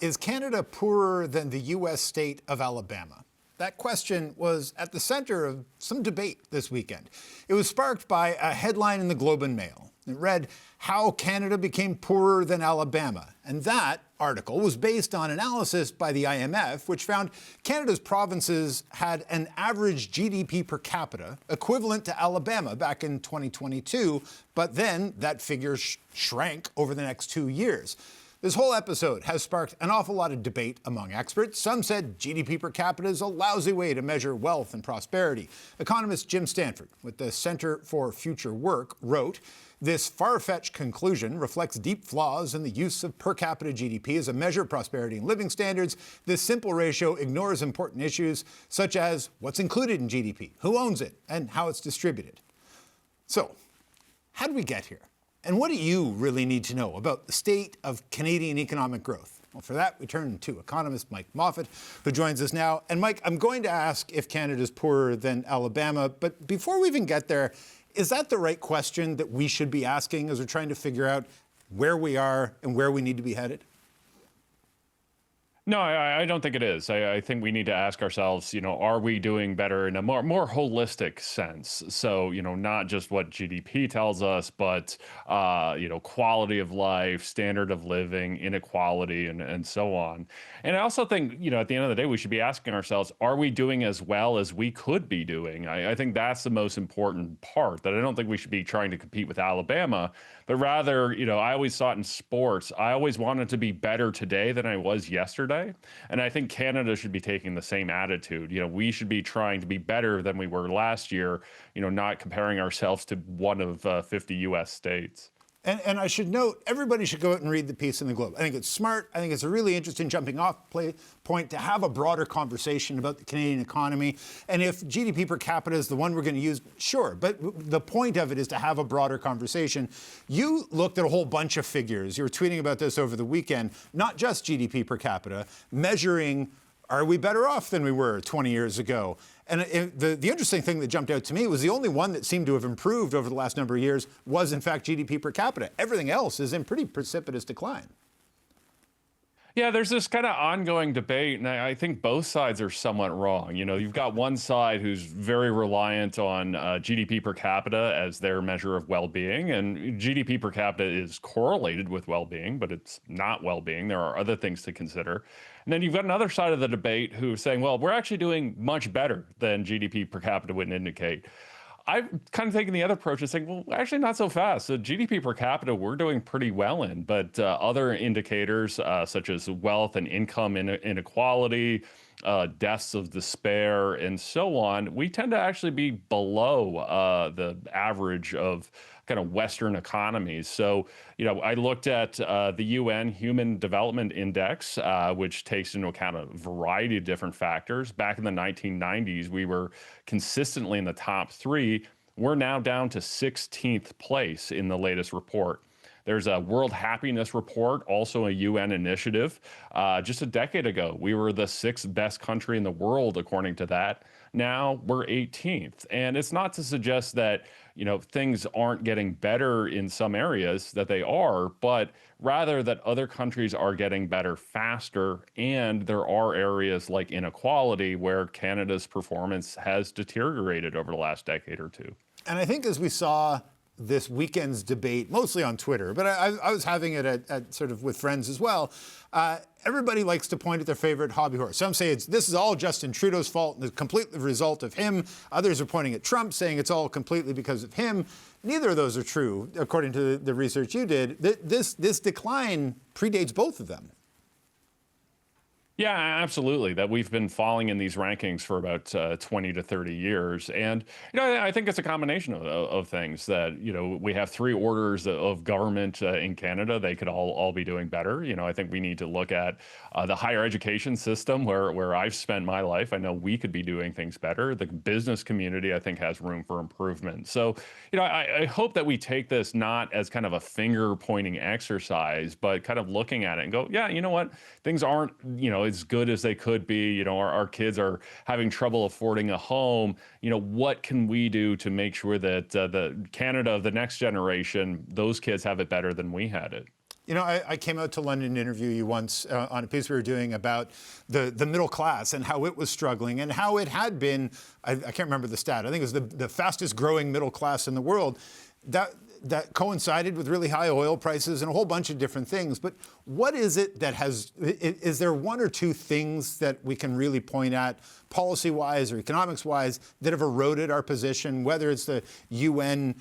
Is Canada poorer than the U.S. state of Alabama? That question was at the center of some debate this weekend. It was sparked by a headline in the Globe and Mail. It read, "How Canada Became Poorer Than Alabama." And that article was based on analysis by the IMF, which found Canada's provinces had an average GDP per capita equivalent to Alabama back in 2022, but then that figure shrank over the next 2 years. This whole episode has sparked an awful lot of debate among experts. Some said GDP per capita is a lousy way to measure wealth and prosperity. Economist Jim Stanford with the Center for Future Work wrote, "This far-fetched conclusion reflects deep flaws in the use of per capita GDP as a measure of prosperity and living standards. This simple ratio ignores important issues such as what's included in GDP, who owns it, and how it's distributed." So, how did we get here? And what do you really need to know about the state of Canadian economic growth? Well, for that, we turn to economist Mike Moffatt, who joins us now. And Mike, I'm going to ask if Canada's poorer than Alabama, but before we even get there, is that the right question that we should be asking as we're trying to figure out where we are and where we need to be headed? No, I don't think it is. I think we need to ask ourselves, are we doing better in a more holistic sense? So, not just what GDP tells us, but, quality of life, standard of living, inequality, and so on. And I also think, at the end of the day, we should be asking ourselves, are we doing as well as we could be doing? I think that's the most important part, that I don't think we should be trying to compete with Alabama, but rather, I always saw it in sports. I always wanted to be better today than I was yesterday. And I think Canada should be taking the same attitude. We should be trying to be better than we were last year, not comparing ourselves to one of 50 U.S. states. And I should note, everybody should go out and read the piece in the Globe. I think it's smart. I think it's a really interesting jumping off point to have a broader conversation about the Canadian economy. And if GDP per capita is the one we're going to use, sure. But the point of it is to have a broader conversation. You looked at a whole bunch of figures. You were tweeting about this over the weekend, not just GDP per capita, measuring, are we better off than we were 20 years ago? And the interesting thing that jumped out to me was the only one that seemed to have improved over the last number of years was, in fact, GDP per capita. Everything else is in pretty precipitous decline. Yeah, there's this kind of ongoing debate, and I think both sides are somewhat wrong. You've got one side who's very reliant on GDP per capita as their measure of well-being, and GDP per capita is correlated with well-being, but it's not well-being. There are other things to consider. And then you've got another side of the debate who's saying, well, we're actually doing much better than GDP per capita would indicate. I've kind of taken the other approach and saying, well, actually not so fast. So GDP per capita, we're doing pretty well in, but other indicators such as wealth and income inequality, deaths of despair, and so on, we tend to actually be below the average of kind of Western economies. So, I looked at the UN Human Development Index, which takes into account a variety of different factors. Back in the 1990s, we were consistently in the top 3. We're now down to 16th place in the latest report. There's a World Happiness Report, also a UN initiative. Just a decade ago, we were the 6th best country in the world, according to that. Now we're 18th. And it's not to suggest that, things aren't getting better in some areas, that they are, but rather that other countries are getting better faster. And there are areas like inequality where Canada's performance has deteriorated over the last decade or two. And I think as we saw this weekend's debate, mostly on Twitter, but I was having it at sort of with friends as well. Everybody likes to point at their favorite hobby horse. Some say this is all Justin Trudeau's fault and it's completely the result of him. Others are pointing at Trump, saying it's all completely because of him. Neither of those are true, according to the research you did. This decline predates both of them. Yeah, absolutely. That we've been falling in these rankings for about 20 to 30 years. And, I think it's a combination of things that, we have 3 orders of government in Canada. They could all be doing better. I think we need to look at the higher education system where I've spent my life. I know we could be doing things better. The business community, I think, has room for improvement. So, I hope that we take this not as kind of a finger pointing exercise, but kind of looking at it and go, yeah, you know what? Things aren't, as good as they could be. Our kids are having trouble affording a home. What can we do to make sure that the Canada of the next generation, those kids have it better than we had it? You know, I came out to London to interview you once on a piece we were doing about the middle class and how it was struggling and how it had been, I can't remember the stat, I think it was the fastest growing middle class in the world. That coincided with really high oil prices and a whole bunch of different things. But what is it that is there one or two things that we can really point at policy-wise or economics-wise that have eroded our position, whether it's the UN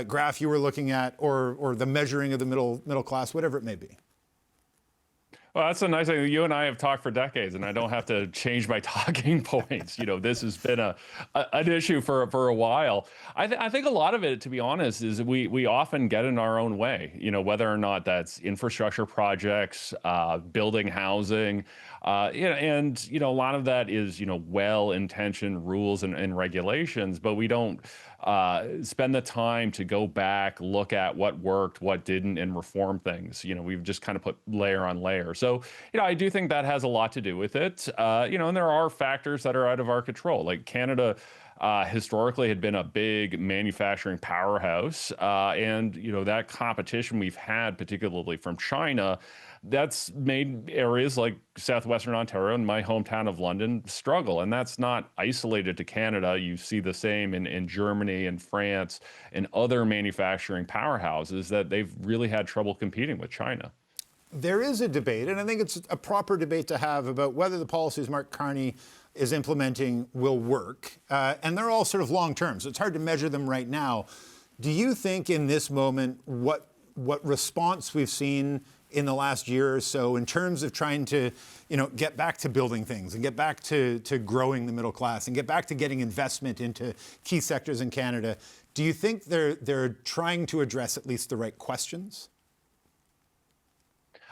graph you were looking at or the measuring of the middle class, whatever it may be? Well, that's a nice thing. You and I have talked for decades, and I don't have to change my talking points. You know, this has been an issue for a while. I think a lot of it, to be honest, is we often get in our own way. You know, whether or not that's infrastructure projects, building housing, and a lot of that is well-intentioned rules and regulations, but we don't spend the time to go back, look at what worked, what didn't, and reform things. We've just kind of put layer on layer. So, I do think that has a lot to do with it. And there are factors that are out of our control. Like Canada historically had been a big manufacturing powerhouse. And that competition we've had, particularly from China, that's made areas like southwestern Ontario and my hometown of London struggle. And that's not isolated to Canada. You see the same in Germany and France and other manufacturing powerhouses that they've really had trouble competing with China. There is a debate, and I think it's a proper debate to have about whether the policies Mark Carney is implementing will work. And they're all sort of long term, so it's hard to measure them right now. Do you think in this moment what response we've seen in the last year or so in terms of trying to, get back to building things and get back to growing the middle class and get back to getting investment into key sectors in Canada, do you think they're trying to address at least the right questions?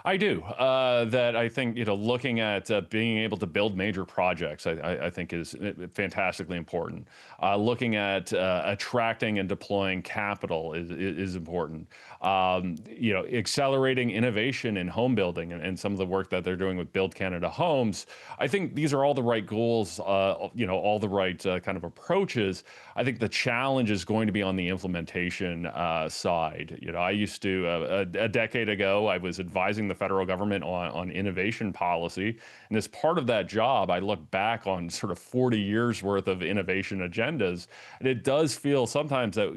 I do. That I think, looking at being able to build major projects, I think is fantastically important. Looking at attracting and deploying capital is important. Accelerating innovation in home building and some of the work that they're doing with Build Canada Homes. I think these are all the right goals, all the right kind of approaches. I think the challenge is going to be on the implementation side. I used to, a decade ago, I was advising the federal government on innovation policy. And as part of that job, I look back on sort of 40 years worth of innovation agendas. And it does feel sometimes that,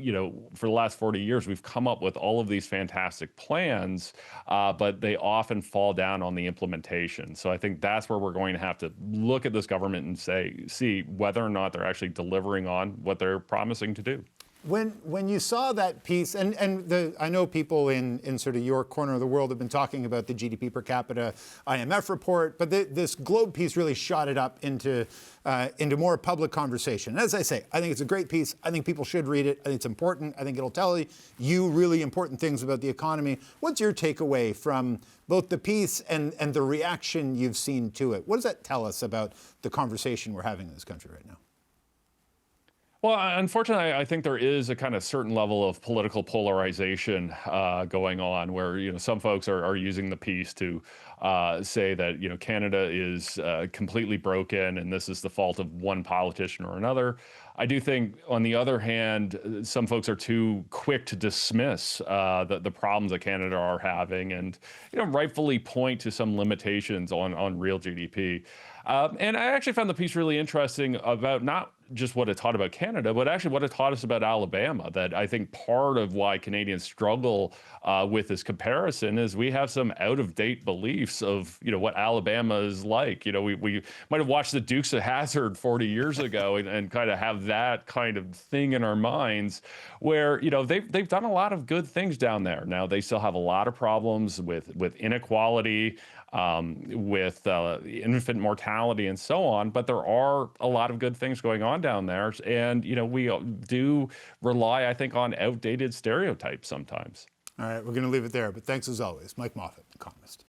for the last 40 years, we've come up with all of these fantastic plans, but they often fall down on the implementation. So I think that's where we're going to have to look at this government and see whether or not they're actually delivering on what they're promising to do. When you saw that piece, I know people in sort of your corner of the world have been talking about the GDP per capita IMF report, but this Globe piece really shot it up into more public conversation. And as I say, I think it's a great piece. I think people should read it. I think it's important. I think it'll tell you really important things about the economy. What's your takeaway from both the piece and the reaction you've seen to it? What does that tell us about the conversation we're having in this country right now? Well, unfortunately, I think there is a kind of certain level of political polarization going on where, some folks are using the piece to say that, Canada is completely broken and this is the fault of one politician or another. I do think, on the other hand, some folks are too quick to dismiss the problems that Canada are having and, rightfully point to some limitations on real GDP. And I actually found the piece really interesting about not just what it taught about Canada, but actually what it taught us about Alabama. That I think part of why Canadians struggle with this comparison is we have some out-of-date beliefs of, what Alabama is like. We might have watched the Dukes of Hazzard 40 years ago and kind of have that kind of thing in our minds where, they've done a lot of good things down there. Now, they still have a lot of problems with inequality, with infant mortality and so on, but there are a lot of good things going on down there. And, we do rely, I think, on outdated stereotypes sometimes. All right, we're going to leave it there, but thanks as always. Mike Moffatt, Economist.